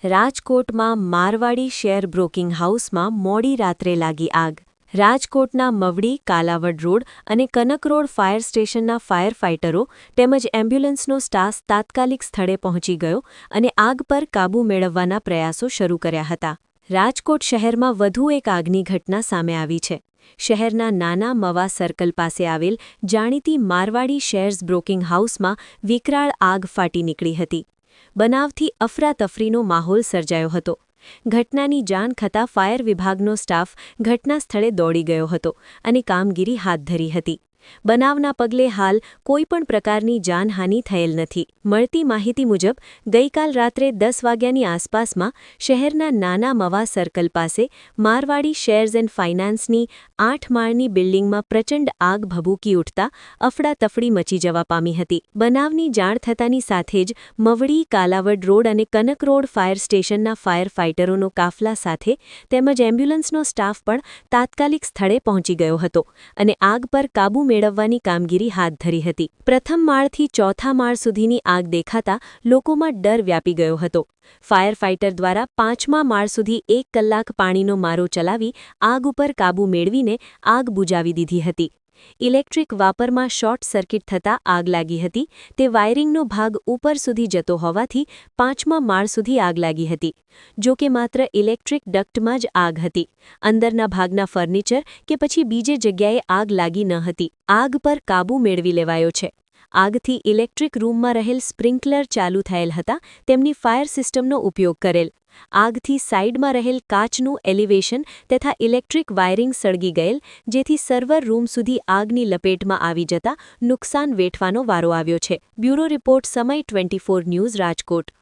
રાજકોટમાં Marwari share broking હાઉસમાં મોડી રાત્રે લાગી આગ. રાજકોટના મવડી, કાલાવડ રોડ અને કનક રોડ ફાયર સ્ટેશનના ફાયર ફાઇટરો તેમજ એમ્બ્યુલન્સનો સ્ટાફ તાત્કાલિક સ્થળે પહોંચી ગયો અને આગ પર કાબૂ મેળવવાના પ્રયાસો શરૂ કર્યા હતા. રાજકોટ શહેરમાં વધુ એક આગની ઘટના સામે આવી છે. શહેરના નાના મવા સર્કલ પાસે આવેલ જાણીતી મારવાડી શેર્સ બ્રોકિંગ હાઉસમાં વિકરાળ આગ ફાટી નીકળી હતી. બનાવથી અફરાતફરીનો માહોલ સર્જાયો હતો. ઘટનાની જાણ થતાં ફાયર વિભાગનો સ્ટાફ ઘટના સ્થળે દોડી ગયો હતો અને કામગીરી હાથ ધરી હતી. બનાવના પગલે હાલ કોઈપણ પ્રકારની જાનહાનિ થયેલ નથી. મળતી માહિતી મુજબ ગઈકાલ રાત્રે 10 વાગ્યાની આસપાસમાં શહેરના નાના મવા સર્કલ પાસે મારવાડી શેર્સ એન્ડ ફાઇનાન્સની 8 માળની બિલ્ડિંગમાં પ્રચંડ આગ ભભૂકી ઉઠતા અફડાતફડી મચી જવા પામી હતી. બનાવની જાણ થતાની સાથે જ મવડી, કાલાવડ રોડ અને કનક રોડ ફાયર સ્ટેશનના ફાયર ફાઇટરોનો કાફલા સાથે તેમજ એમ્બ્યુલન્સનો સ્ટાફ પણ તાત્કાલિક સ્થળે પહોંચી ગયો હતો અને આગ પર કાબૂ મેળવવાની કામગીરી હાથ ધરી હતી. પ્રથમ માળથી ચોથા માળ સુધીની આગ દેખાતા લોકોમાં ડર વ્યાપી ગયો હતો. ફાયર ફાઇટર દ્વારા 5મા માળ સુધી 1 કલાક પાણીનો મારો ચલાવી આગ ઉપર કાબૂ મેળવીને આગ બુજાવી દીધી હતી. ઇલેક્ટ્રિક વાપરમાં શોર્ટ સર્કિટ થતાં આગ લાગી હતી. તે વાયરિંગનો ભાગ ઉપર સુધી જતો હોવાથી 5મા માળ સુધી આગ લાગી હતી. જો કે માત્ર ઇલેક્ટ્રિક ડક્ટમાં જ આગ હતી. અંદરના ભાગના ફર્નિચર કે પછી બીજે જગ્યાએ આગ લાગી ન હતી. આગ પર કાબૂ મેળવી લેવાયો છે. આગથી ઇલેક્ટ્રિક રૂમમાં રહેલ સ્પ્રિંકલર ચાલુ થયેલ હતા, તેમની ફાયર સિસ્ટમનો ઉપયોગ કરેલ. આગથી સાઇડમાં રહેલ કાચનું એલિવેશન તથા ઇલેક્ટ્રિક વાયરિંગ સળગી ગયેલ, જેથી સર્વર રૂમ સુધી આગની લપેટમાં આવી જતા નુકસાન વેઠવાનો વારો આવ્યો છે. બ્યુરો રિપોર્ટ સમય 24 ન્યૂઝ રાજકોટ.